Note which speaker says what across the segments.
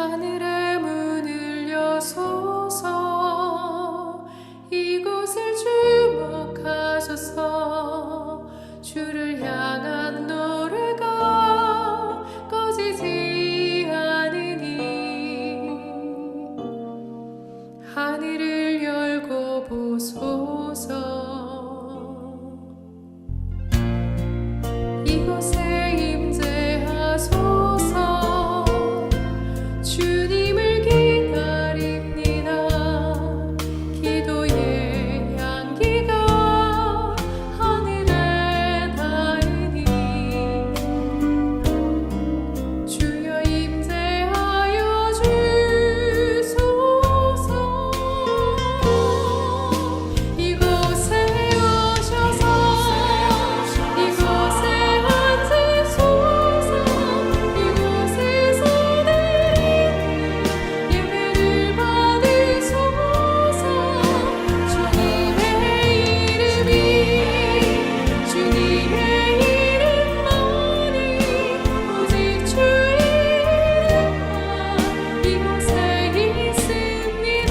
Speaker 1: 하늘의 문을 여소서. 이곳을 주목하셔서. 주를 향한 노래가 꺼지지 않으니 하늘을 열고 보소서. 이곳에 임재하소서. 주님을 기다립니다. 기도의 향기가 하늘에 닿으니 주여 임재하여 주소서. 이곳에 오셔서 이곳에 앉으소서. 이곳에서 드리는 예배를 받으소서. 주님의 이름이 주님의 이름만이 오직 주 이름만 이곳에 있습니다.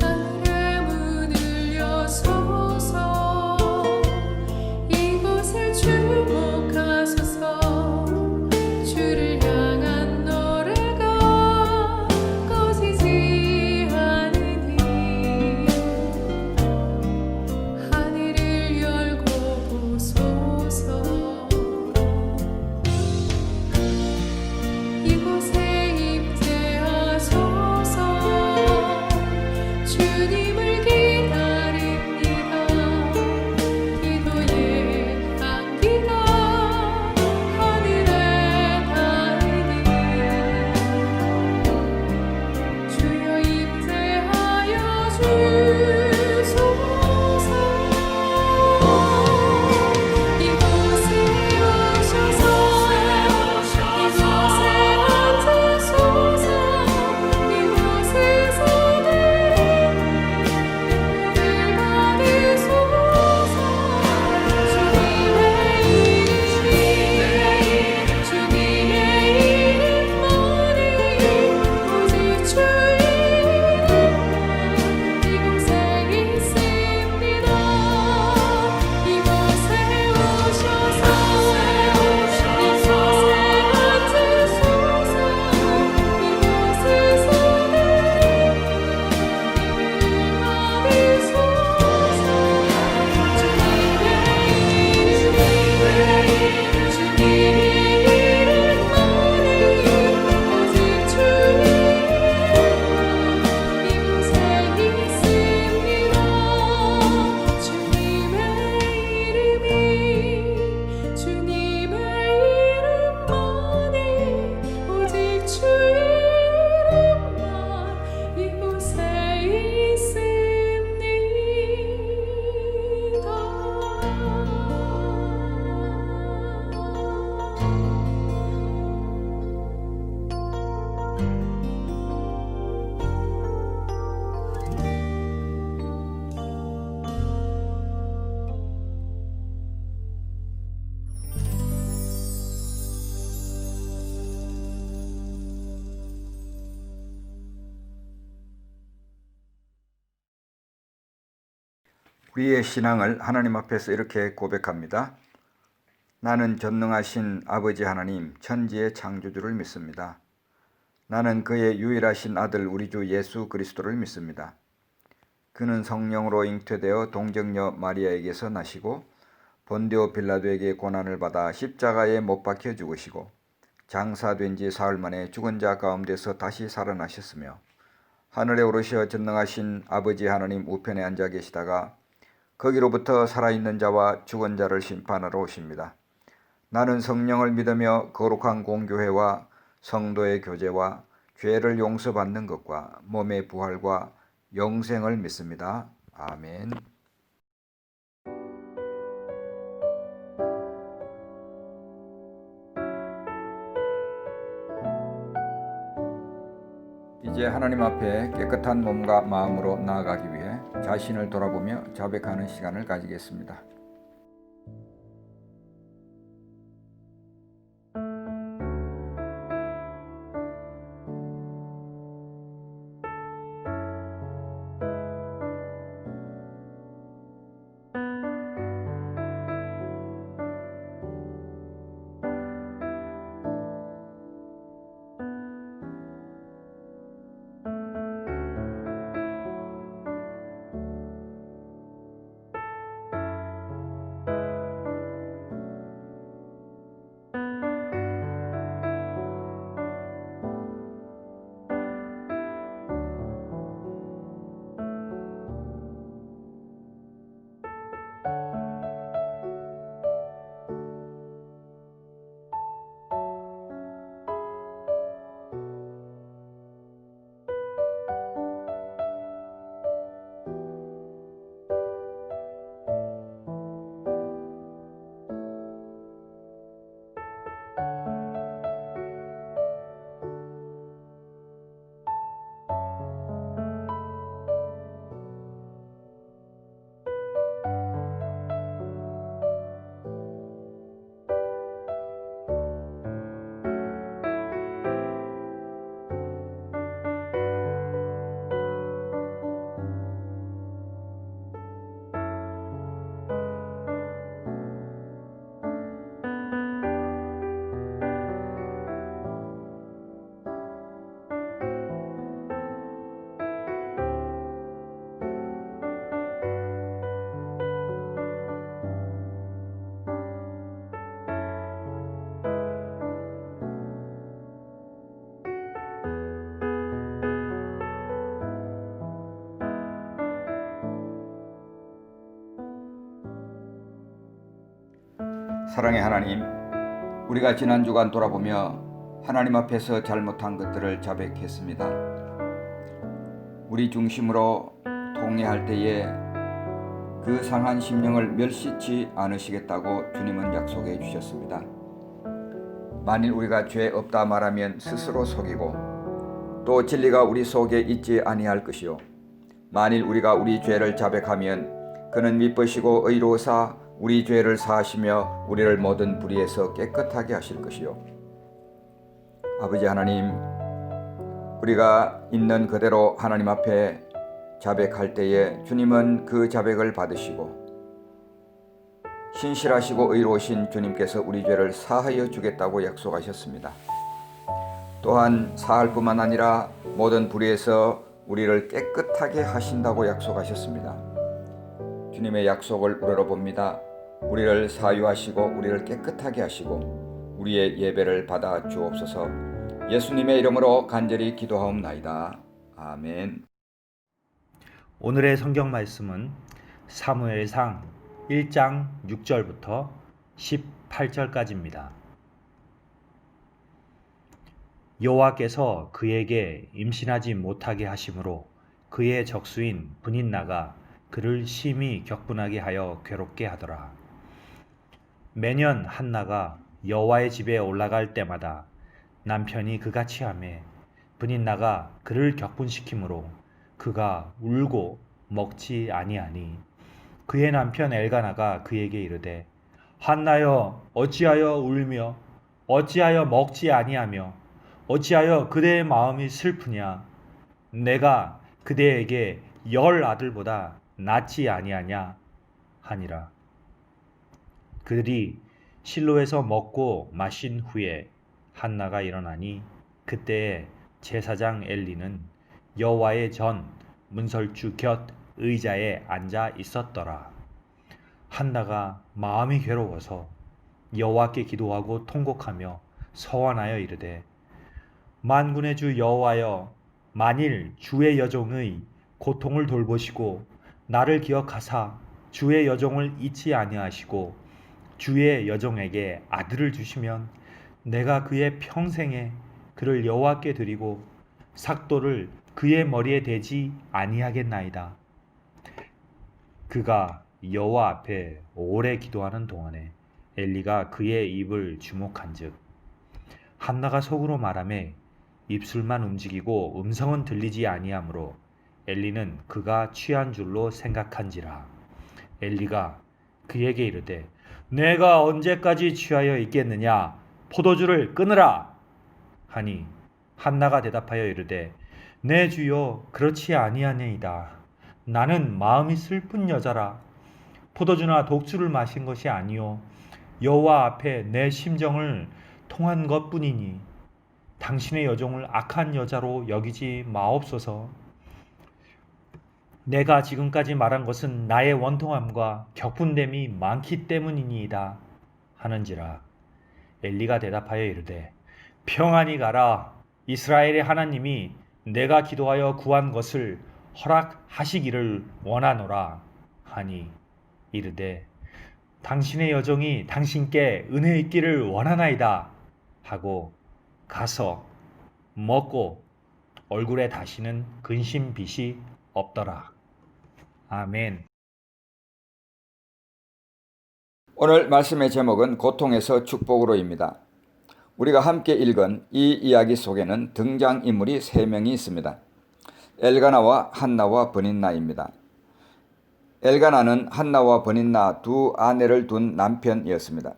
Speaker 1: 하늘의 문을 여소서. 이곳을 주목하소서. 주를 향한 노래가 꺼지지 않으니 하늘을 열고 보소서. 이곳에 임재하소서. 주님을 기다립니다. 기도의 향기가 하늘에 닿으니 주여 임재하여 주소서. 이곳에 오셔서 이곳에 앉으소서. 이곳에서
Speaker 2: 우리의 신앙을 하나님 앞에서 이렇게 고백합니다. 나는 전능하신 아버지 하나님, 천지의 창조주를 믿습니다. 나는 그의 유일하신 아들 우리 주 예수 그리스도를 믿습니다. 그는 성령으로 잉태되어 동정녀 마리아에게서 나시고 본디오 빌라도에게 고난을 받아 십자가에 못 박혀 죽으시고 장사된 지 사흘 만에 죽은 자 가운데서 다시 살아나셨으며 하늘에 오르셔 전능하신 아버지 하나님 우편에 앉아 계시다가 거기로부터 살아있는 자와 죽은 자를 심판하러 오십니다. 나는 성령을 믿으며 거룩한 공교회와 성도의 교제와 죄를 용서받는 것과 몸의 부활과 영생을 믿습니다. 아멘. 이제 하나님 앞에 깨끗한 몸과 마음으로 나아가기 위해 자신을 돌아보며 자백하는 시간을 가지겠습니다. 사랑의 하나님, 우리가 지난 주간 돌아보며 하나님 앞에서 잘못한 것들을 자백했습니다. 우리 중심으로 통회할 때에 그 상한 심령을 멸시치 않으시겠다고 주님은 약속해 주셨습니다. 만일 우리가 죄 없다 말하면 스스로 속이고 또 진리가 우리 속에 있지 아니할 것이요, 만일 우리가 우리 죄를 자백하면 그는 미쁘시고 의로우사 우리 죄를 사하시며 우리를 모든 불의에서 깨끗하게 하실 것이요. 아버지 하나님, 우리가 있는 그대로 하나님 앞에 자백할 때에 주님은 그 자백을 받으시고 신실하시고 의로우신 주님께서 우리 죄를 사하여 주겠다고 약속하셨습니다. 또한 사할 뿐만 아니라 모든 불의에서 우리를 깨끗하게 하신다고 약속하셨습니다. 주님의 약속을 우러러봅니다. 우리를 사유하시고 우리를 깨끗하게 하시고 우리의 예배를 받아 주옵소서. 예수님의 이름으로 간절히 기도하옵나이다. 아멘.
Speaker 3: 오늘의 성경 말씀은 사무엘상 1장 6절부터 18절까지입니다. 여호와께서 그에게 임신하지 못하게 하심으로 그의 적수인 브닛나가 그를 심히 격분하게 하여 괴롭게 하더라. 매년 한나가 여호와의 집에 올라갈 때마다 남편이 그같이 하매 브닛나가 그를 격분시키므로 그가 울고 먹지 아니하니 그의 남편 엘가나가 그에게 이르되 한나여 어찌하여 울며 어찌하여 먹지 아니하며 어찌하여 그대의 마음이 슬프냐? 내가 그대에게 10 아들보다 낫지 아니하냐 하니라. 그들이 실로에서 먹고 마신 후에 한나가 일어나니 그때에 제사장 엘리는 여호와의 전 문설주 곁 의자에 앉아 있었더라. 한나가 마음이 괴로워서 여호와께 기도하고 통곡하며 서원하여 이르되 만군의 주 여호와여, 만일 주의 여종의 고통을 돌보시고 나를 기억하사 주의 여종을 잊지 아니하시고 주의 여종에게 아들을 주시면 내가 그의 평생에 그를 여호와께 드리고 삭도를 그의 머리에 대지 아니하겠나이다. 그가 여호와 앞에 오래 기도하는 동안에 엘리가 그의 입을 주목한즉 한나가 속으로 말하매 입술만 움직이고 음성은 들리지 아니하므로 엘리는 그가 취한 줄로 생각한지라. 엘리가 그에게 이르되 내가 언제까지 취하여 있겠느냐 포도주를 끊으라 하니 한나가 대답하여 이르되 내 주여 그렇지 아니하니이다. 나는 마음이 슬픈 여자라. 포도주나 독주를 마신 것이 아니요 여호와 앞에 내 심정을 통한 것뿐이니 당신의 여종을 악한 여자로 여기지 마옵소서. 내가 지금까지 말한 것은 나의 원통함과 격분됨이 많기 때문이니이다 하는지라. 엘리가 대답하여 이르되 평안히 가라. 이스라엘의 하나님이 내가 기도하여 구한 것을 허락하시기를 원하노라 하니 이르되 당신의 여종이 당신께 은혜 있기를 원하나이다 하고 가서 먹고 얼굴에 다시는 근심빛이 없더라. 아멘.
Speaker 2: 오늘 말씀의 제목은 고통에서 축복으로입니다. 우리가 함께 읽은 이 이야기 속에는 등장인물이 3명이 있습니다. 엘가나와 한나와 브닌나입니다. 엘가나는 한나와 브닌나 두 아내를 둔 남편이었습니다.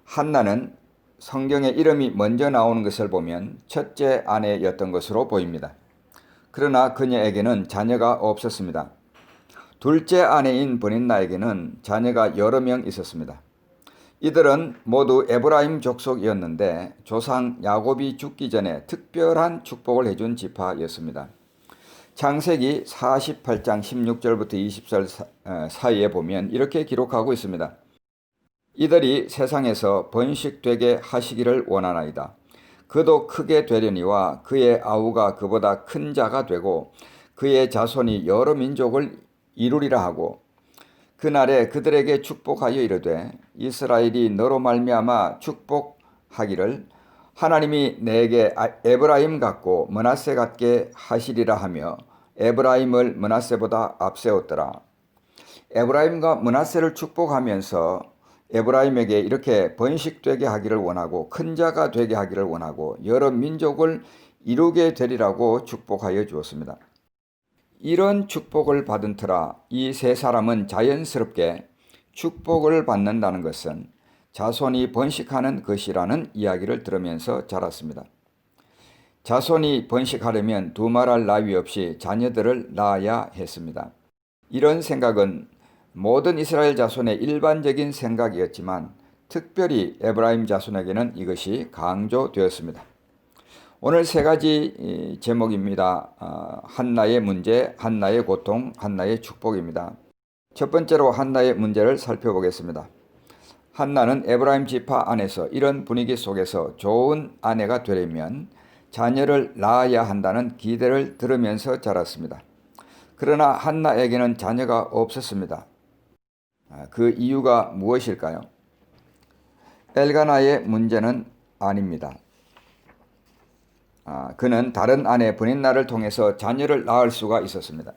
Speaker 2: 한나는 성경에 이름이 먼저 나오는 것을 보면 첫째 아내였던 것으로 보입니다. 그러나 그녀에게는 자녀가 없었습니다. 둘째 아내인 브닌나에게는 자녀가 여러 명 있었습니다. 이들은 모두 에브라임 족속이었는데 조상 야곱이 죽기 전에 특별한 축복을 해준 지파였습니다. 창세기 48장 16절부터 20절 사이에 보면 이렇게 기록하고 있습니다. 이들이 세상에서 번식되게 하시기를 원하나이다. 그도 크게 되려니와 그의 아우가 그보다 큰 자가 되고 그의 자손이 여러 민족을 이루리라 하고 그날에 그들에게 축복하여 이르되 이스라엘이 너로 말미암아 축복하기를 하나님이 내게 에브라임 같고 므낫세 같게 하시리라 하며 에브라임을 므낫세보다 앞세웠더라. 에브라임과 므낫세를 축복하면서 에브라임에게 이렇게 번식되게 하기를 원하고 큰 자가 되게 하기를 원하고 여러 민족을 이루게 되리라고 축복하여 주었습니다. 이런 축복을 받은 터라 이 세 사람은 자연스럽게 축복을 받는다는 것은 자손이 번식하는 것이라는 이야기를 들으면서 자랐습니다. 자손이 번식하려면 두말할 나위 없이 자녀들을 낳아야 했습니다. 이런 생각은 모든 이스라엘 자손의 일반적인 생각이었지만 특별히 에브라임 자손에게는 이것이 강조되었습니다. 오늘 3가지 제목입니다. 한나의 문제, 한나의 고통, 한나의 축복입니다. 첫 번째로 한나의 문제를 살펴보겠습니다. 한나는 에브라임 지파 안에서 이런 분위기 속에서 좋은 아내가 되려면 자녀를 낳아야 한다는 기대를 들으면서 자랐습니다. 그러나 한나에게는 자녀가 없었습니다. 그 이유가 무엇일까요? 엘가나의 문제는 아닙니다. 그는 다른 아내 브닌나를 통해서 자녀를 낳을 수가 있었습니다.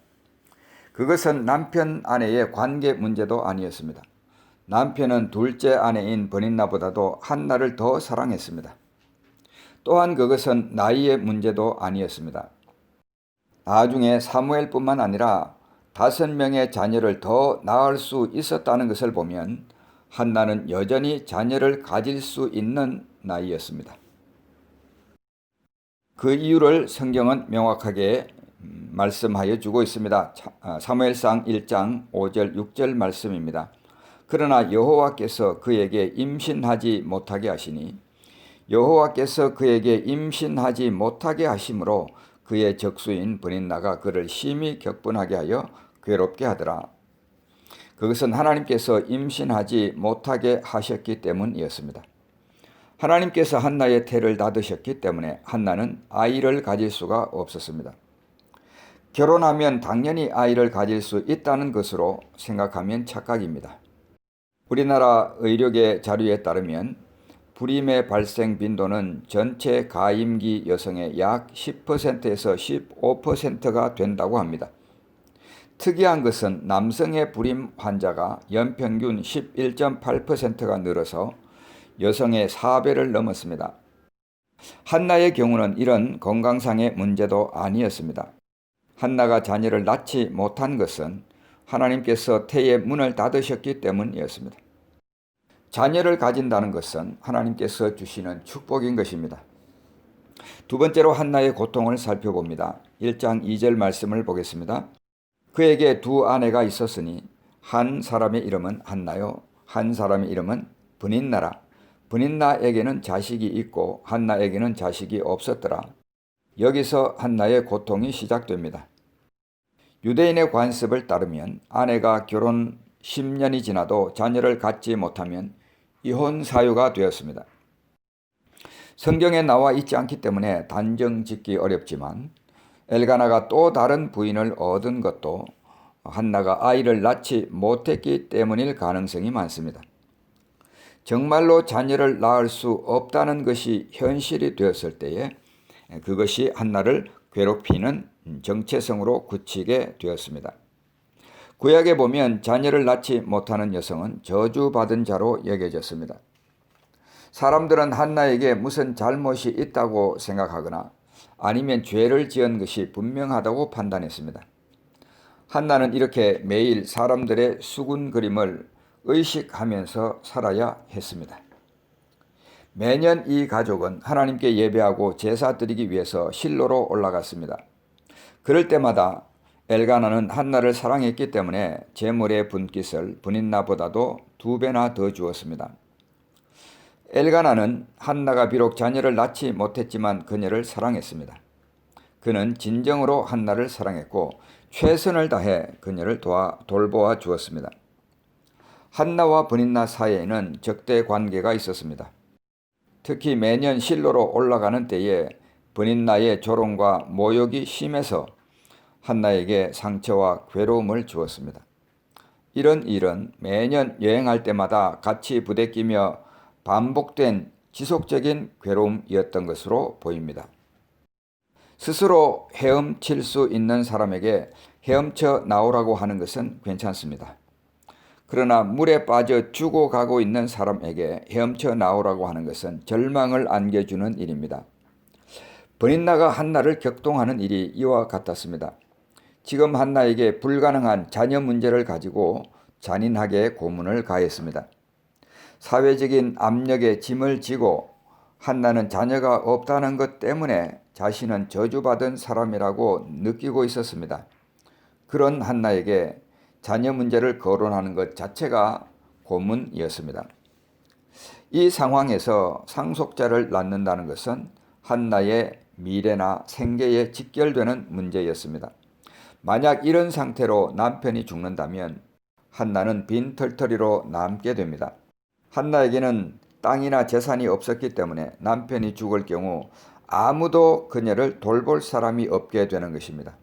Speaker 2: 그것은 남편 아내의 관계 문제도 아니었습니다. 남편은 둘째 아내인 브닌나보다도 한나를 더 사랑했습니다. 또한 그것은 나이의 문제도 아니었습니다. 나중에 사무엘뿐만 아니라 5명의 자녀를 더 낳을 수 있었다는 것을 보면 한나는 여전히 자녀를 가질 수 있는 나이였습니다. 그 이유를 성경은 명확하게 말씀하여 주고 있습니다. 사무엘상 1장 5절 6절 말씀입니다. 그러나 여호와께서 그에게 임신하지 못하게 하시니 여호와께서 그에게 임신하지 못하게 하심으로 그의 적수인 브닌나가 그를 심히 격분하게 하여 괴롭게 하더라. 그것은 하나님께서 임신하지 못하게 하셨기 때문이었습니다. 하나님께서 한나의 태를 닫으셨기 때문에 한나는 아이를 가질 수가 없었습니다. 결혼하면 당연히 아이를 가질 수 있다는 것으로 생각하면 착각입니다. 우리나라 의료계 자료에 따르면 불임의 발생 빈도는 전체 가임기 여성의 약 10%에서 15%가 된다고 합니다. 특이한 것은 남성의 불임 환자가 연평균 11.8%가 늘어서 여성의 4배를 넘었습니다. 한나의 경우는 이런 건강상의 문제도 아니었습니다. 한나가 자녀를 낳지 못한 것은 하나님께서 태의 문을 닫으셨기 때문이었습니다. 자녀를 가진다는 것은 하나님께서 주시는 축복인 것입니다. 두 번째로 한나의 고통을 살펴봅니다. 1장 2절 말씀을 보겠습니다. 그에게 두 아내가 있었으니 한 사람의 이름은 한나요, 한 사람의 이름은 브닛나라. 브닛나에게는 자식이 있고 한나에게는 자식이 없었더라. 여기서 한나의 고통이 시작됩니다. 유대인의 관습을 따르면 아내가 결혼 10년이 지나도 자녀를 갖지 못하면 이혼 사유가 되었습니다. 성경에 나와 있지 않기 때문에 단정 짓기 어렵지만 엘가나가 또 다른 부인을 얻은 것도 한나가 아이를 낳지 못했기 때문일 가능성이 많습니다. 정말로 자녀를 낳을 수 없다는 것이 현실이 되었을 때에 그것이 한나를 괴롭히는 정체성으로 굳히게 되었습니다. 구약에 보면 자녀를 낳지 못하는 여성은 저주받은 자로 여겨졌습니다. 사람들은 한나에게 무슨 잘못이 있다고 생각하거나 아니면 죄를 지은 것이 분명하다고 판단했습니다. 한나는 이렇게 매일 사람들의 수군 그림을 의식하면서 살아야 했습니다. 매년 이 가족은 하나님께 예배하고 제사 드리기 위해서 실로로 올라갔습니다. 그럴 때마다 엘가나는 한나를 사랑했기 때문에 제물의 분깃을 브닛나보다도 2배나 더 주었습니다. 엘가나는 한나가 비록 자녀를 낳지 못했지만 그녀를 사랑했습니다. 그는 진정으로 한나를 사랑했고 최선을 다해 그녀를 돌보아 주었습니다. 한나와 브닛나 사이에는 적대 관계가 있었습니다. 특히 매년 실로로 올라가는 때에 브닛나의 조롱과 모욕이 심해서 한나에게 상처와 괴로움을 주었습니다. 이런 일은 매년 여행할 때마다 같이 부대끼며 반복된 지속적인 괴로움이었던 것으로 보입니다. 스스로 헤엄칠 수 있는 사람에게 헤엄쳐 나오라고 하는 것은 괜찮습니다. 그러나 물에 빠져 죽어가고 있는 사람에게 헤엄쳐 나오라고 하는 것은 절망을 안겨주는 일입니다. 브닛나가 한나를 격동하는 일이 이와 같았습니다. 지금 한나에게 불가능한 자녀 문제를 가지고 잔인하게 고문을 가했습니다. 사회적인 압력에 짐을 지고 한나는 자녀가 없다는 것 때문에 자신은 저주받은 사람이라고 느끼고 있었습니다. 그런 한나에게 자녀 문제를 거론하는 것 자체가 고문이었습니다. 이 상황에서 상속자를 낳는다는 것은 한나의 미래나 생계에 직결되는 문제였습니다. 만약 이런 상태로 남편이 죽는다면 한나는 빈털터리로 남게 됩니다. 한나에게는 땅이나 재산이 없었기 때문에 남편이 죽을 경우 아무도 그녀를 돌볼 사람이 없게 되는 것입니다.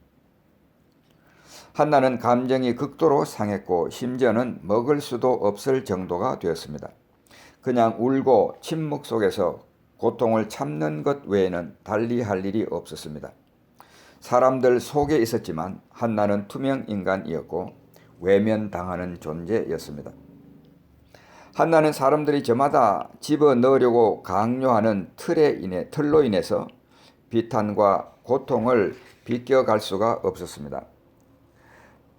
Speaker 2: 한나는 감정이 극도로 상했고 심지어는 먹을 수도 없을 정도가 되었습니다. 그냥 울고 침묵 속에서 고통을 참는 것 외에는 달리 할 일이 없었습니다. 사람들 속에 있었지만 한나는 투명 인간이었고 외면당하는 존재였습니다. 한나는 사람들이 저마다 집어넣으려고 강요하는 틀로 인해서 비탄과 고통을 비껴갈 수가 없었습니다.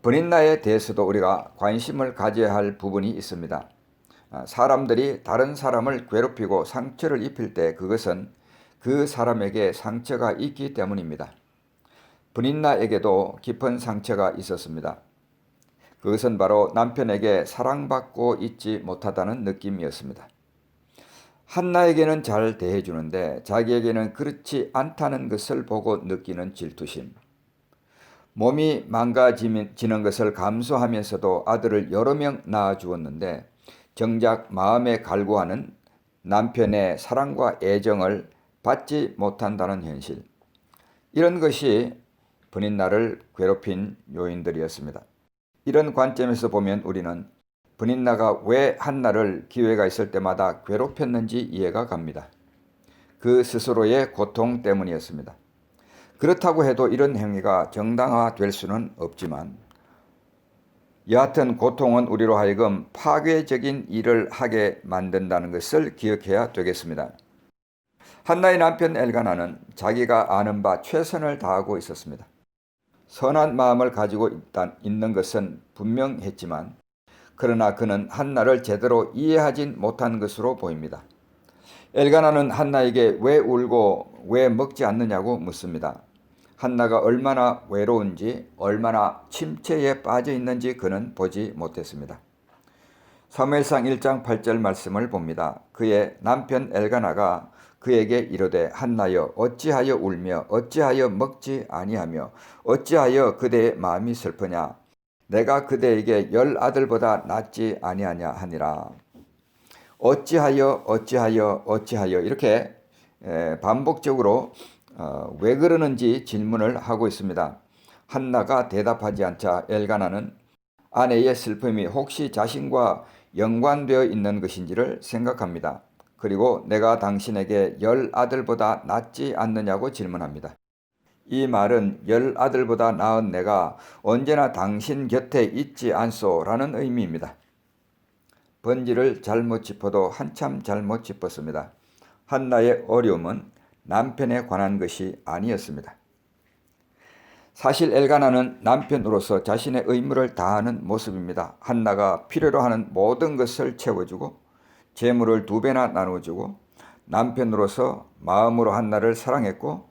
Speaker 2: 브닛나에 대해서도 우리가 관심을 가져야 할 부분이 있습니다. 사람들이 다른 사람을 괴롭히고 상처를 입힐 때 그것은 그 사람에게 상처가 있기 때문입니다. 브닛나에게도 깊은 상처가 있었습니다. 그것은 바로 남편에게 사랑받고 있지 못하다는 느낌이었습니다. 한나에게는 잘 대해주는데 자기에게는 그렇지 않다는 것을 보고 느끼는 질투심. 몸이 망가지는 것을 감수하면서도 아들을 여러 명 낳아주었는데 정작 마음에 갈구하는 남편의 사랑과 애정을 받지 못한다는 현실. 이런 것이 브닛나를 괴롭힌 요인들이었습니다. 이런 관점에서 보면 우리는 브닌나가 왜 한나를 기회가 있을 때마다 괴롭혔는지 이해가 갑니다. 그 스스로의 고통 때문이었습니다. 그렇다고 해도 이런 행위가 정당화될 수는 없지만 여하튼 고통은 우리로 하여금 파괴적인 일을 하게 만든다는 것을 기억해야 되겠습니다. 한나의 남편 엘가나는 자기가 아는 바 최선을 다하고 있었습니다. 선한 마음을 가지고 있는 것은 분명했지만 그러나 그는 한나를 제대로 이해하진 못한 것으로 보입니다. 엘가나는 한나에게 왜 울고 왜 먹지 않느냐고 묻습니다. 한나가 얼마나 외로운지 얼마나 침체에 빠져 있는지 그는 보지 못했습니다. 사무엘상 1장 8절 말씀을 봅니다. 그의 남편 엘가나가 그에게 이르되 한나여 어찌하여 울며 어찌하여 먹지 아니하며 어찌하여 그대의 마음이 슬프냐 내가 그대에게 10아들보다 낫지 아니하냐 하니라. 어찌하여 이렇게 반복적으로 왜 그러는지 질문을 하고 있습니다. 한나가 대답하지 않자 엘가나는 아내의 슬픔이 혹시 자신과 연관되어 있는 것인지를 생각합니다. 그리고 내가 당신에게 10아들보다 낫지 않느냐고 질문합니다. 이 말은 10아들보다 나은 내가 언제나 당신 곁에 있지 않소 라는 의미입니다. 번지를 잘못 짚어도 한참 잘못 짚었습니다. 한나의 어려움은 남편에 관한 것이 아니었습니다. 사실 엘가나는 남편으로서 자신의 의무를 다하는 모습입니다. 한나가 필요로 하는 모든 것을 채워주고 재물을 2배나 나눠주고 남편으로서 마음으로 한나를 사랑했고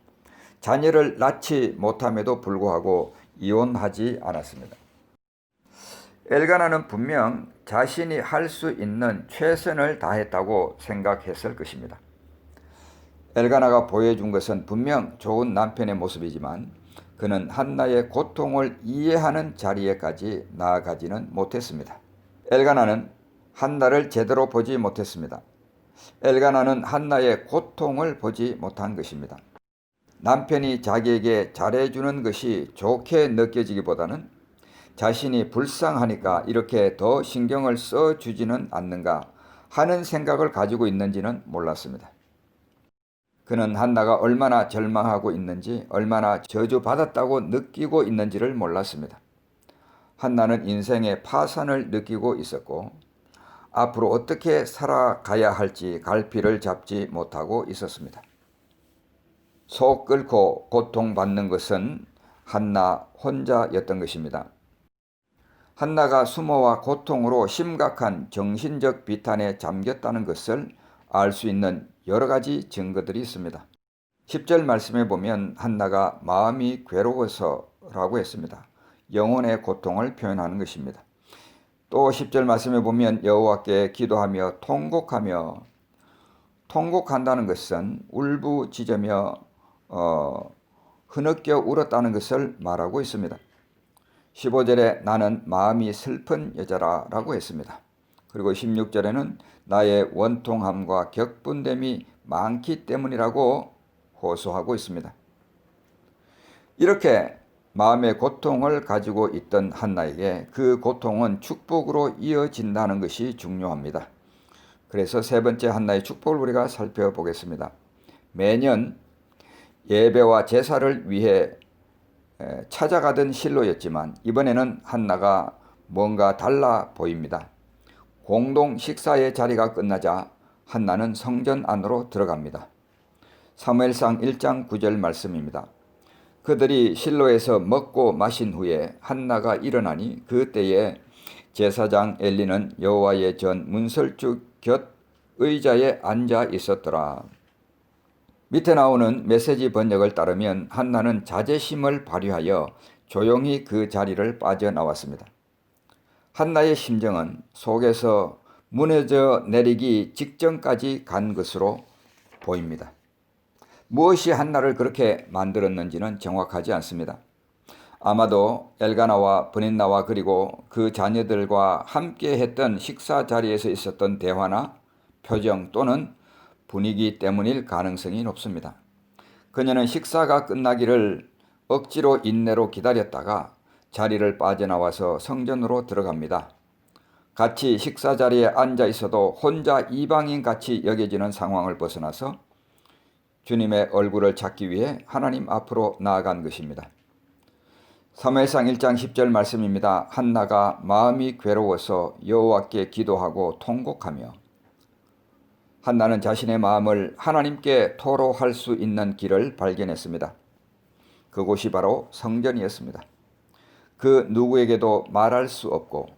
Speaker 2: 자녀를 낳지 못함에도 불구하고 이혼하지 않았습니다. 엘가나는 분명 자신이 할 수 있는 최선을 다했다고 생각했을 것입니다. 엘가나가 보여준 것은 분명 좋은 남편의 모습이지만 그는 한나의 고통을 이해하는 자리에까지 나아가지는 못했습니다. 엘가나는 한나를 제대로 보지 못했습니다. 엘가나는 한나의 고통을 보지 못한 것입니다. 남편이 자기에게 잘해주는 것이 좋게 느껴지기보다는 자신이 불쌍하니까 이렇게 더 신경을 써주지는 않는가 하는 생각을 가지고 있는지는 몰랐습니다. 그는 한나가 얼마나 절망하고 있는지 얼마나 저주받았다고 느끼고 있는지를 몰랐습니다. 한나는 인생의 파산을 느끼고 있었고 앞으로 어떻게 살아가야 할지 갈피를 잡지 못하고 있었습니다. 속 끓고 고통받는 것은 한나 혼자였던 것입니다. 한나가 수모와 고통으로 심각한 정신적 비탄에 잠겼다는 것을 알 수 있는 여러 가지 증거들이 있습니다. 10절 말씀에 보면 한나가 마음이 괴로워서라고 했습니다. 영혼의 고통을 표현하는 것입니다. 또 10절 말씀에 보면 여호와께 기도하며 통곡한다는 것은 울부짖으며 흐느껴 울었다는 것을 말하고 있습니다. 15절에 나는 마음이 슬픈 여자라 라고 했습니다. 그리고 16절에는 나의 원통함과 격분됨이 많기 때문이라고 호소하고 있습니다. 이렇게 마음의 고통을 가지고 있던 한나에게 그 고통은 축복으로 이어진다는 것이 중요합니다. 그래서 세 번째 한나의 축복을 우리가 살펴보겠습니다. 매년 예배와 제사를 위해 찾아가던 실로였지만 이번에는 한나가 뭔가 달라 보입니다. 공동 식사의 자리가 끝나자 한나는 성전 안으로 들어갑니다. 사무엘상 1장 9절 말씀입니다. 그들이 실로에서 먹고 마신 후에 한나가 일어나니 그때에 제사장 엘리는 여호와의 전 문설주 곁 의자에 앉아 있었더라. 밑에 나오는 메시지 번역을 따르면 한나는 자제심을 발휘하여 조용히 그 자리를 빠져나왔습니다. 한나의 심정은 속에서 무너져 내리기 직전까지 간 것으로 보입니다. 무엇이 한나를 그렇게 만들었는지는 정확하지 않습니다. 아마도 엘가나와 브닌나와 그리고 그 자녀들과 함께 했던 식사 자리에서 있었던 대화나 표정 또는 분위기 때문일 가능성이 높습니다. 그녀는 식사가 끝나기를 억지로 인내로 기다렸다가 자리를 빠져나와서 성전으로 들어갑니다. 같이 식사 자리에 앉아 있어도 혼자 이방인 같이 여겨지는 상황을 벗어나서 주님의 얼굴을 찾기 위해 하나님 앞으로 나아간 것입니다. 사무엘상 1장 10절 말씀입니다. 한나가 마음이 괴로워서 여호와께 기도하고 통곡하며. 한나는 자신의 마음을 하나님께 토로할 수 있는 길을 발견했습니다. 그곳이 바로 성전이었습니다. 그 누구에게도 말할 수 없고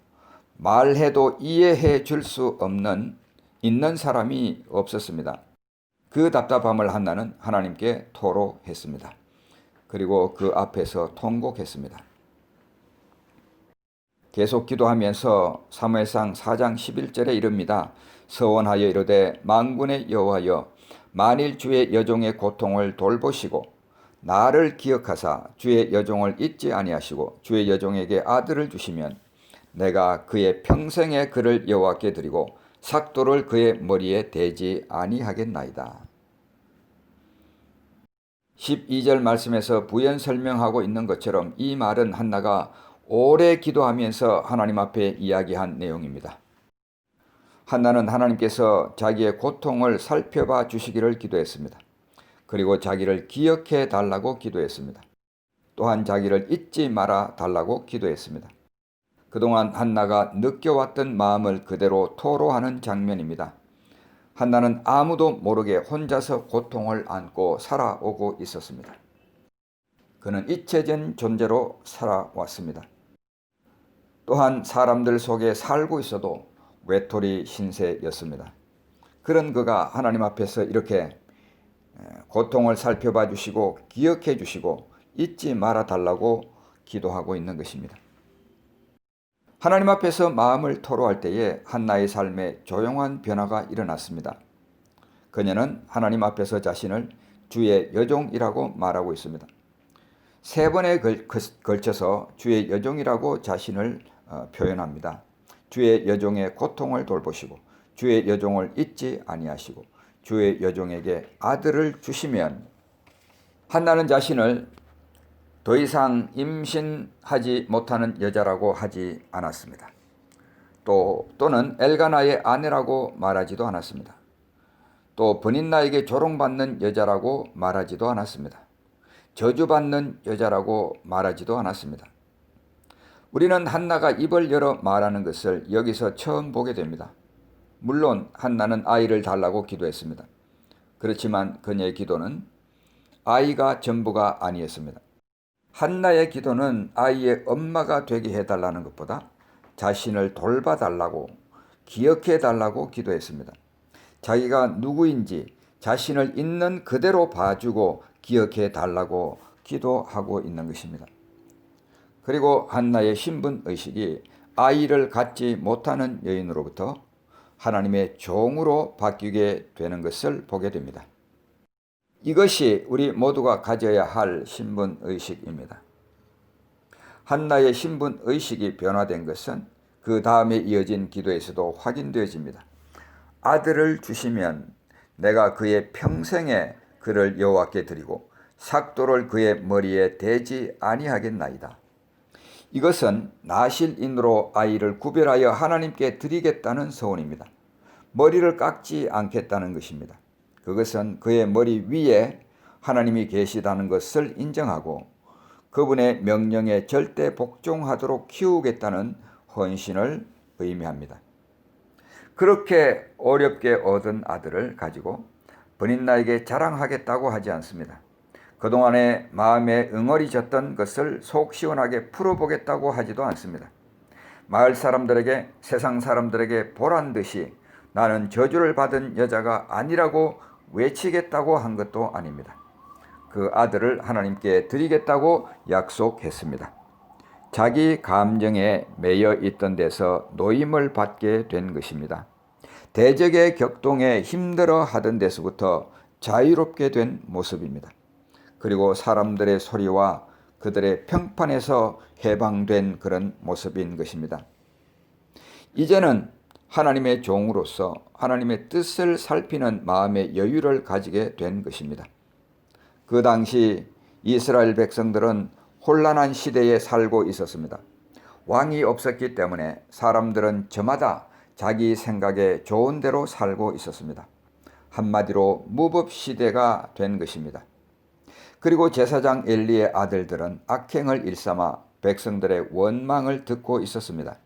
Speaker 2: 말해도 이해해 줄 수 없는 있는 사람이 없었습니다. 그 답답함을 한나는 하나님께 토로했습니다. 그리고 그 앞에서 통곡했습니다. 계속 기도하면서 사무엘상 4장 11절에 이릅니다. 서원하여 이르되 만군의 여호와여 만일 주의 여종의 고통을 돌보시고 나를 기억하사 주의 여종을 잊지 아니하시고 주의 여종에게 아들을 주시면 내가 그의 평생의 그를 여호와께 드리고 삭도를 그의 머리에 대지 아니하겠나이다. 12절 말씀에서 부연 설명하고 있는 것처럼 이 말은 한나가 오래 기도하면서 하나님 앞에 이야기한 내용입니다. 한나는 하나님께서 자기의 고통을 살펴봐 주시기를 기도했습니다. 그리고 자기를 기억해 달라고 기도했습니다. 또한 자기를 잊지 말아 달라고 기도했습니다. 그동안 한나가 느껴왔던 마음을 그대로 토로하는 장면입니다. 한나는 아무도 모르게 혼자서 고통을 안고 살아오고 있었습니다. 그는 잊혀진 존재로 살아왔습니다. 또한 사람들 속에 살고 있어도 외톨이 신세였습니다. 그런 그가 하나님 앞에서 이렇게 고통을 살펴봐 주시고 기억해 주시고 잊지 말아 달라고 기도하고 있는 것입니다. 하나님 앞에서 마음을 토로할 때에 한나의 삶에 조용한 변화가 일어났습니다. 그녀는 하나님 앞에서 자신을 주의 여종이라고 말하고 있습니다. 3번에 걸쳐서 주의 여종이라고 자신을 표현합니다. 주의 여종의 고통을 돌보시고 주의 여종을 잊지 아니하시고 주의 여종에게 아들을 주시면. 한나는 자신을 더 이상 임신하지 못하는 여자라고 하지 않았습니다. 또는 엘가나의 아내라고 말하지도 않았습니다. 또 버닌나에게 조롱받는 여자라고 말하지도 않았습니다. 저주받는 여자라고 말하지도 않았습니다. 우리는 한나가 입을 열어 말하는 것을 여기서 처음 보게 됩니다. 물론 한나는 아이를 달라고 기도했습니다. 그렇지만 그녀의 기도는 아이가 전부가 아니었습니다. 한나의 기도는 아이의 엄마가 되게 해달라는 것보다 자신을 돌봐달라고 기억해달라고 기도했습니다. 자기가 누구인지 자신을 있는 그대로 봐주고 기억해달라고 기도하고 있는 것입니다. 그리고 한나의 신분의식이 아이를 갖지 못하는 여인으로부터 하나님의 종으로 바뀌게 되는 것을 보게 됩니다. 이것이 우리 모두가 가져야 할 신분의식입니다. 한나의 신분의식이 변화된 것은 그 다음에 이어진 기도에서도 확인되어집니다. 아들을 주시면 내가 그의 평생에 그를 여호와께 드리고 삭도를 그의 머리에 대지 아니하겠나이다. 이것은 나실인으로 아이를 구별하여 하나님께 드리겠다는 서원입니다. 머리를 깎지 않겠다는 것입니다. 그것은 그의 머리 위에 하나님이 계시다는 것을 인정하고 그분의 명령에 절대 복종하도록 키우겠다는 헌신을 의미합니다. 그렇게 어렵게 얻은 아들을 가지고 버닌나에게 자랑하겠다고 하지 않습니다. 그동안에 마음에 응어리졌던 것을 속 시원하게 풀어보겠다고 하지도 않습니다. 마을 사람들에게, 세상 사람들에게 보란 듯이 나는 저주를 받은 여자가 아니라고 외치겠다고 한 것도 아닙니다. 그 아들을 하나님께 드리겠다고 약속했습니다. 자기 감정에 매여 있던 데서 노임을 받게 된 것입니다. 대적의 격동에 힘들어 하던 데서부터 자유롭게 된 모습입니다. 그리고 사람들의 소리와 그들의 평판에서 해방된 그런 모습인 것입니다. 이제는 하나님의 종으로서 하나님의 뜻을 살피는 마음의 여유를 가지게 된 것입니다. 그 당시 이스라엘 백성들은 혼란한 시대에 살고 있었습니다. 왕이 없었기 때문에 사람들은 저마다 자기 생각에 좋은 대로 살고 있었습니다. 한마디로 무법시대가 된 것입니다. 그리고 제사장 엘리의 아들들은 악행을 일삼아 백성들의 원망을 듣고 있었습니다.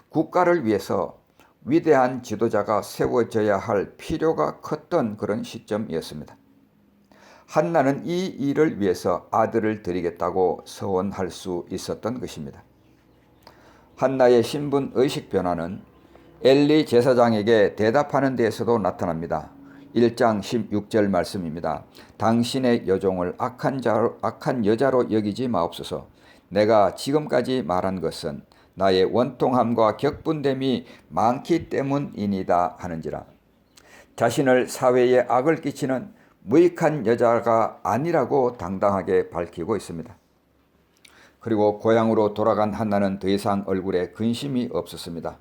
Speaker 2: 국가를 위해서 위대한 지도자가 세워져야 할 필요가 컸던 그런 시점이었습니다. 한나는 이 일을 위해서 아들을 드리겠다고 서원할 수 있었던 것입니다. 한나의 신분 의식 변화는 엘리 제사장에게 대답하는 데에서도 나타납니다. 1장 16절 말씀입니다. 당신의 여종을 악한 여자로 여기지 마옵소서. 내가 지금까지 말한 것은 나의 원통함과 격분됨이 많기 때문이니다 하는지라. 자신을 사회에 악을 끼치는 무익한 여자가 아니라고 당당하게 밝히고 있습니다. 그리고 고향으로 돌아간 한나는 더 이상 얼굴에 근심이 없었습니다.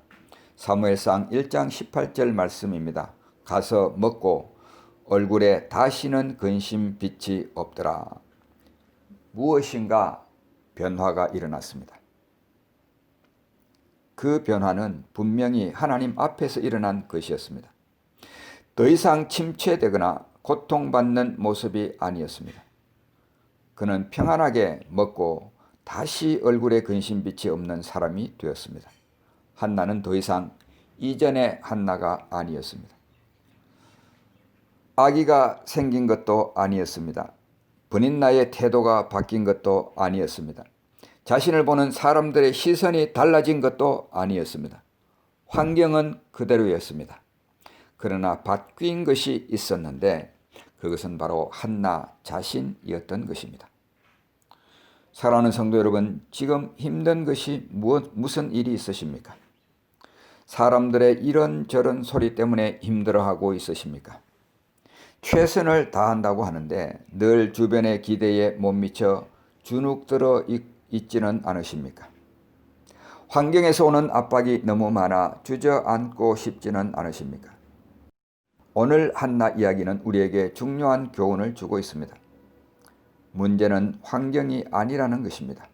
Speaker 2: 사무엘상 1장 18절 말씀입니다. 가서 먹고 얼굴에 다시는 근심 빛이 없더라. 무엇인가 변화가 일어났습니다. 그 변화는 분명히 하나님 앞에서 일어난 것이었습니다. 더 이상 침체되거나 고통받는 모습이 아니었습니다. 그는 평안하게 먹고 다시 얼굴에 근심빛이 없는 사람이 되었습니다. 한나는 더 이상 이전의 한나가 아니었습니다. 아기가 생긴 것도 아니었습니다. 본인나의 태도가 바뀐 것도 아니었습니다. 자신을 보는 사람들의 시선이 달라진 것도 아니었습니다. 환경은 그대로였습니다. 그러나 바뀐 것이 있었는데 그것은 바로 한나 자신이었던 것입니다. 사랑하는 성도 여러분, 지금 힘든 것이 무슨 일이 있으십니까? 사람들의 이런저런 소리 때문에 힘들어하고 있으십니까? 최선을 다한다고 하는데 늘 주변의 기대에 못 미쳐 주눅들어 있지는 않으십니까? 환경에서 오는 압박이 너무 많아 주저앉고 싶지는 않으십니까? 오늘 한나 이야기는 우리에게 중요한 교훈을 주고 있습니다. 문제는 환경이 아니라는 것입니다.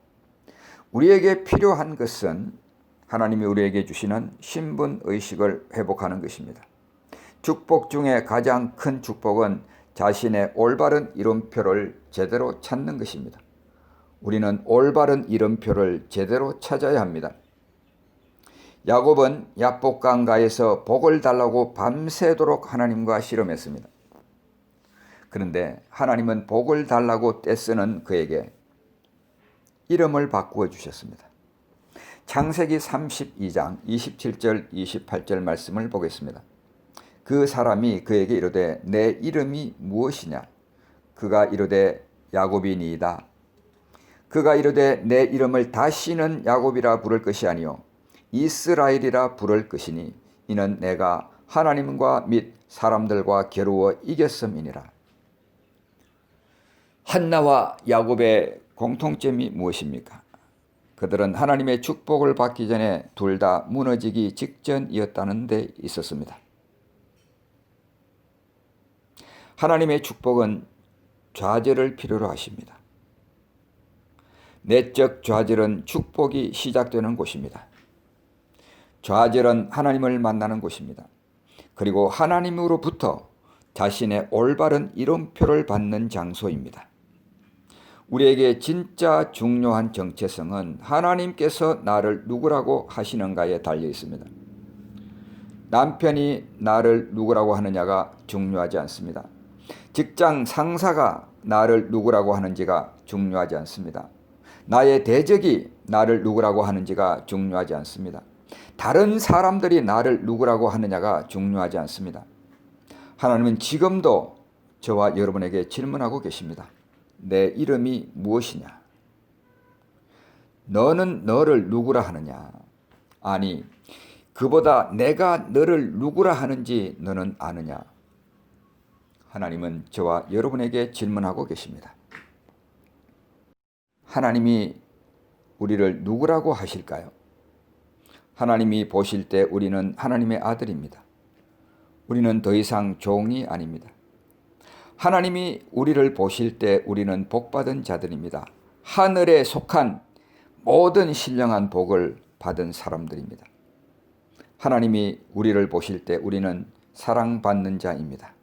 Speaker 2: 우리에게 필요한 것은 하나님이 우리에게 주시는 신분의식을 회복하는 것입니다. 축복 중에 가장 큰 축복은 자신의 올바른 이름표를 제대로 찾는 것입니다. 우리는 올바른 이름표를 제대로 찾아야 합니다. 야곱은 야복강가에서 복을 달라고 밤새도록 하나님과 씨름했습니다. 그런데 하나님은 복을 달라고 떼쓰는 그에게 이름을 바꾸어 주셨습니다. 창세기 32장 27절 28절 말씀을 보겠습니다. 그 사람이 그에게 이르되 내 이름이 무엇이냐? 그가 이르되 야곱이니이다. 그가 이르되 내 이름을 다시는 야곱이라 부를 것이 아니요 이스라엘이라 부를 것이니 이는 내가 하나님과 및 사람들과 겨루어 이겼음이니라. 한나와 야곱의 공통점이 무엇입니까? 그들은 하나님의 축복을 받기 전에 둘 다 무너지기 직전이었다는 데 있었습니다. 하나님의 축복은 좌절을 필요로 하십니다. 내적 좌절은 축복이 시작되는 곳입니다. 좌절은 하나님을 만나는 곳입니다. 그리고 하나님으로부터 자신의 올바른 이름표를 받는 장소입니다. 우리에게 진짜 중요한 정체성은 하나님께서 나를 누구라고 하시는가에 달려 있습니다. 남편이 나를 누구라고 하느냐가 중요하지 않습니다. 직장 상사가 나를 누구라고 하는지가 중요하지 않습니다. 나의 대적이 나를 누구라고 하는지가 중요하지 않습니다. 다른 사람들이 나를 누구라고 하느냐가 중요하지 않습니다. 하나님은 지금도 저와 여러분에게 질문하고 계십니다. 내 이름이 무엇이냐? 너는 너를 누구라 하느냐? 아니, 그보다 내가 너를 누구라 하는지 너는 아느냐? 하나님은 저와 여러분에게 질문하고 계십니다. 하나님이 우리를 누구라고 하실까요? 하나님이 보실 때 우리는 하나님의 아들입니다. 우리는 더 이상 종이 아닙니다. 하나님이 우리를 보실 때 우리는 복받은 자들입니다. 하늘에 속한 모든 신령한 복을 받은 사람들입니다. 하나님이 우리를 보실 때 우리는 사랑받는 자입니다.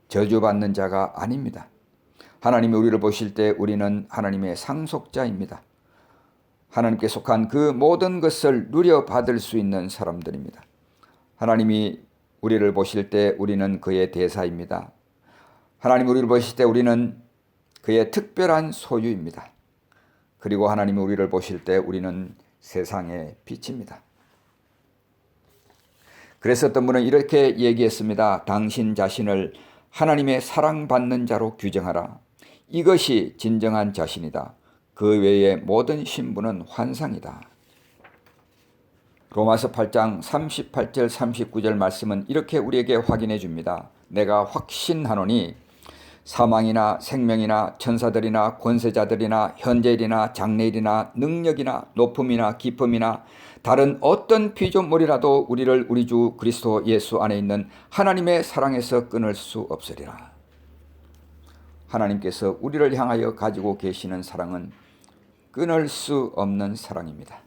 Speaker 2: 저주받는 자가 아닙니다. 하나님이 우리를 보실 때 우리는 하나님의 상속자입니다. 하나님께 속한 그 모든 것을 누려받을 수 있는 사람들입니다. 하나님이 우리를 보실 때 우리는 그의 대사입니다. 하나님이 우리를 보실 때 우리는 그의 특별한 소유입니다. 그리고 하나님이 우리를 보실 때 우리는 세상의 빛입니다. 그래서 어떤 분은 이렇게 얘기했습니다. 당신 자신을 하나님의 사랑받는 자로 규정하라. 이것이 진정한 자신이다. 그 외의 모든 신분은 환상이다. 로마서 8장 38절 39절 말씀은 이렇게 우리에게 확인해 줍니다. 내가 확신하노니 사망이나 생명이나 천사들이나 권세자들이나 현재일이나 장래일이나 능력이나 높음이나 깊음이나 다른 어떤 피조물이라도 우리를 우리 주 그리스도 예수 안에 있는 하나님의 사랑에서 끊을 수 없으리라. 하나님께서 우리를 향하여 가지고 계시는 사랑은 끊을 수 없는 사랑입니다.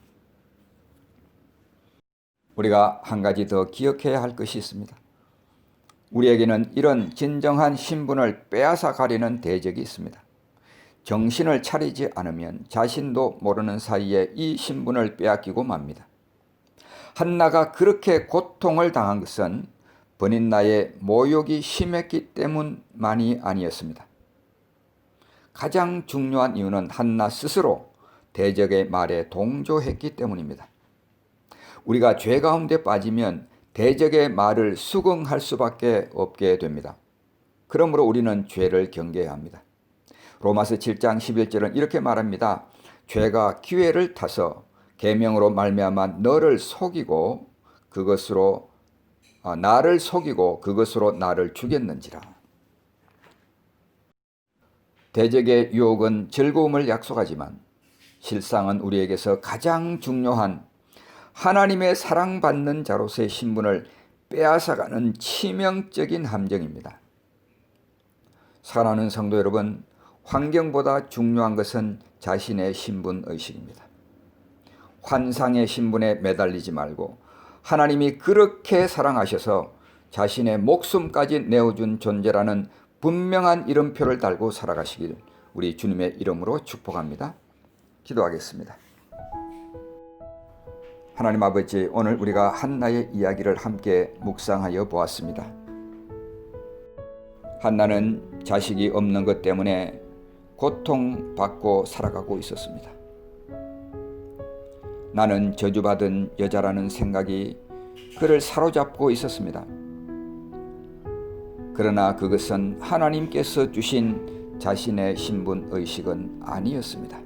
Speaker 2: 우리가 한 가지 더 기억해야 할 것이 있습니다. 우리에게는 이런 진정한 신분을 빼앗아 가려는 대적이 있습니다. 정신을 차리지 않으면 자신도 모르는 사이에 이 신분을 빼앗기고 맙니다. 한나가 그렇게 고통을 당한 것은 버닌나의 모욕이 심했기 때문만이 아니었습니다. 가장 중요한 이유는 한나 스스로 대적의 말에 동조했기 때문입니다. 우리가 죄 가운데 빠지면 대적의 말을 수긍할 수밖에 없게 됩니다. 그러므로 우리는 죄를 경계해야 합니다. 로마서 7장 11절은 이렇게 말합니다. 죄가 기회를 타서 계명으로 말미암아 나를 속이고 그것으로 나를 죽였는지라. 대적의 유혹은 즐거움을 약속하지만 실상은 우리에게서 가장 중요한 하나님의 사랑받는 자로서의 신분을 빼앗아가는 치명적인 함정입니다. 사랑하는 성도 여러분, 환경보다 중요한 것은 자신의 신분의식입니다. 환상의 신분에 매달리지 말고 하나님이 그렇게 사랑하셔서 자신의 목숨까지 내어준 존재라는 분명한 이름표를 달고 살아가시길 우리 주님의 이름으로 축복합니다. 기도하겠습니다. 하나님 아버지, 오늘 우리가 한나의 이야기를 함께 묵상하여 보았습니다. 한나는 자식이 없는 것 때문에 고통받고 살아가고 있었습니다. 나는 저주받은 여자라는 생각이 그를 사로잡고 있었습니다. 그러나 그것은 하나님께서 주신 자신의 신분의식은 아니었습니다.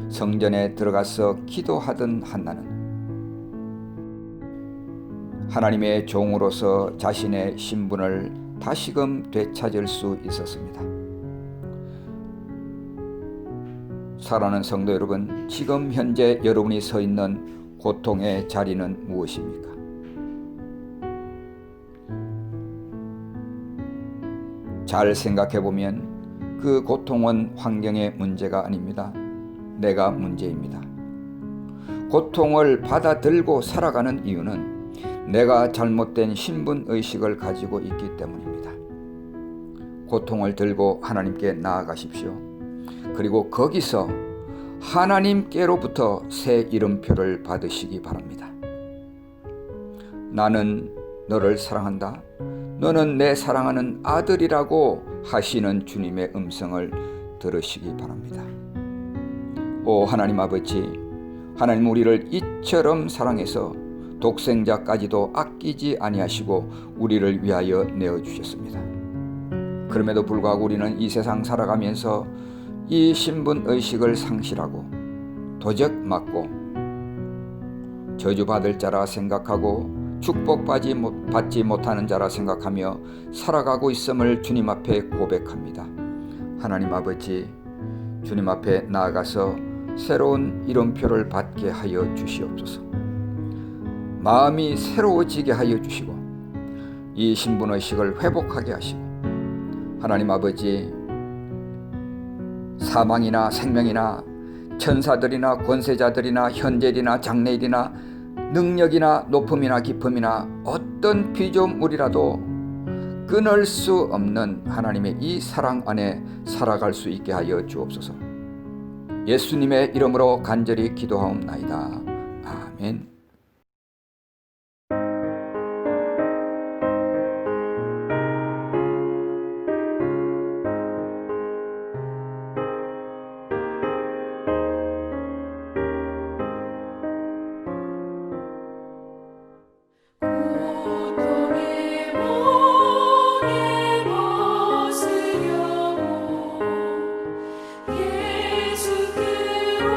Speaker 2: 성전에 들어가서 기도하던 한나는 하나님의 종으로서 자신의 신분을 다시금 되찾을 수 있었습니다. 사랑하는 성도 여러분, 지금 현재 여러분이 서 있는 고통의 자리는 무엇입니까? 잘 생각해 보면 그 고통은 환경의 문제가 아닙니다. 내가 문제입니다. 고통을 받아들고 살아가는 이유는 내가 잘못된 신분의식을 가지고 있기 때문입니다. 고통을 들고 하나님께 나아가십시오. 그리고 거기서 하나님께로부터 새 이름표를 받으시기 바랍니다. 나는 너를 사랑한다. 너는 내 사랑하는 아들이라고 하시는 주님의 음성을 들으시기 바랍니다. 오 하나님 아버지, 하나님 우리를 이처럼 사랑해서 독생자까지도 아끼지 아니하시고 우리를 위하여 내어주셨습니다. 그럼에도 불구하고 우리는 이 세상 살아가면서 이 신분의식을 상실하고 도적 맞고 저주받을 자라 생각하고 축복받지 못하는 자라 생각하며 살아가고 있음을 주님 앞에 고백합니다. 하나님 아버지, 주님 앞에 나아가서 새로운 이름표를 받게 하여 주시옵소서. 마음이 새로워지게 하여 주시고 이 신분의식을 회복하게 하시고 하나님 아버지, 사망이나 생명이나 천사들이나 권세자들이나 현재일이나 장래일이나 능력이나 높음이나 깊음이나 어떤 피조물이라도 끊을 수 없는 하나님의 이 사랑 안에 살아갈 수 있게 하여 주옵소서. 예수님의 이름으로 간절히 기도하옵나이다. 아멘.
Speaker 1: 고통의 멍에 벗으려고 예수께로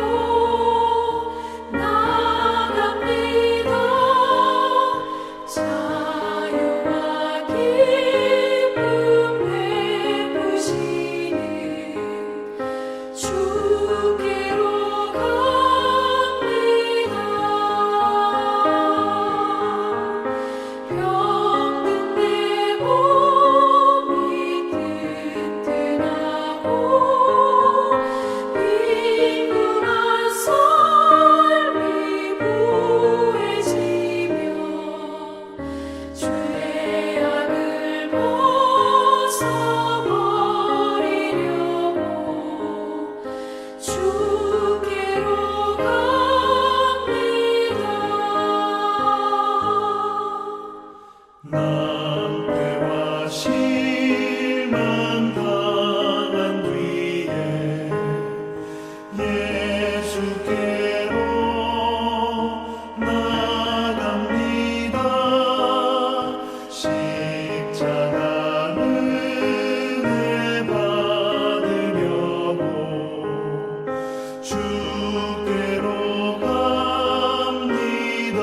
Speaker 1: 나갑니다. 자유와 기쁨 베푸시는 주께로 갑니다. 병든 내 몸이 튼튼하고 빈곤한 삶이 부해지며 죄악을 벗어버리려고 주께로 갑니다.
Speaker 4: 낭패와 실망 당한 뒤에 예수께로 나갑니다. 십자가 은혜 받으려고 주께로 갑니다.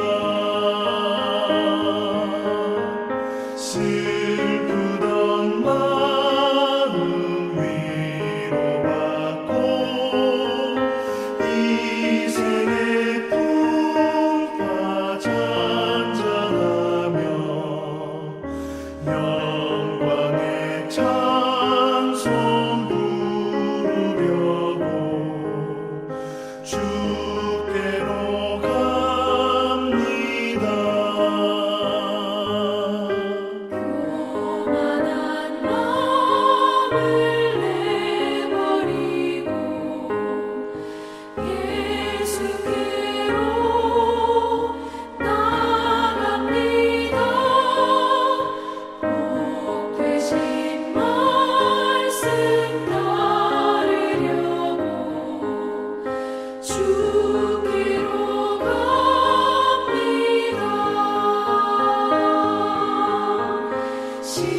Speaker 4: 슬프던 마음 위로받고 이생의 풍파 잔잔하며 영광의 찬송 부르려고 주께로 갑니다.
Speaker 1: 교만한 마음을 내버리고 예수께로 나갑니다. 복 되신 말씀 따르려고 주께로 갑니다.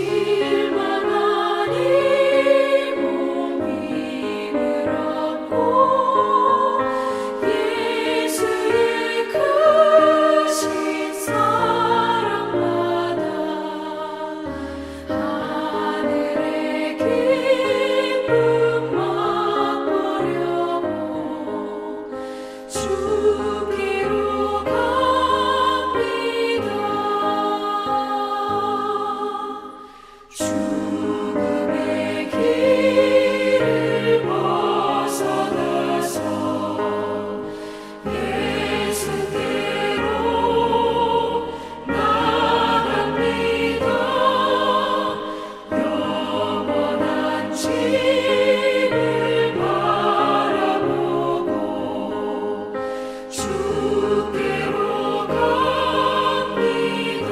Speaker 1: 실망한 이 몸 힘을 얻고 예수의 크신 사랑받아 하늘의 기쁨 맛보려고 주께로 갑니다. 죽음의 길을 벗어나서 예수께로 나갑니다. 영원한 집을 바라보고 주께로 갑니다.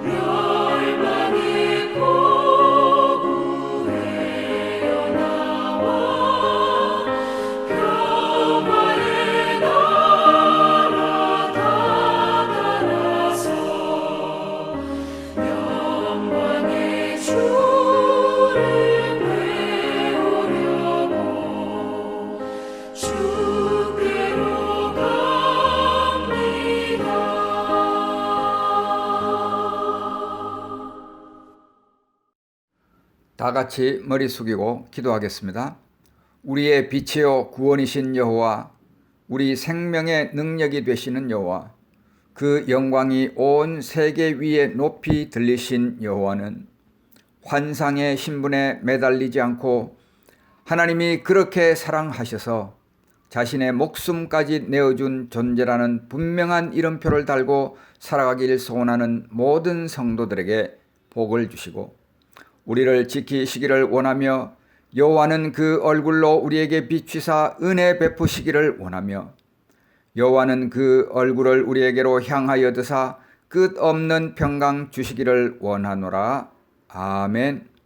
Speaker 1: 멸망의 고구에어 나와 평화의 나라 다다라서 영광의 주를 배우려고 주께로 갑니다.
Speaker 2: 다 같이 머리 숙이고 기도하겠습니다. 우리의 빛이요 구원이신 여호와, 우리 생명의 능력이 되시는 여호와, 그 영광이 온 세계 위에 높이 들리신 여호와는 환상의 신분에 매달리지 않고 하나님이 그렇게 사랑하셔서 자신의 목숨까지 내어준 존재라는 분명한 이름표를 달고 살아가길 소원하는 모든 성도들에게 복을 주시고 우리를 지키시기를 원하며 여호와는 그 얼굴로 우리에게 비추사 은혜 베푸시기를 원하며 여호와는 그 얼굴을 우리에게로 향하여 드사 끝없는 평강 주시기를 원하노라. 아멘.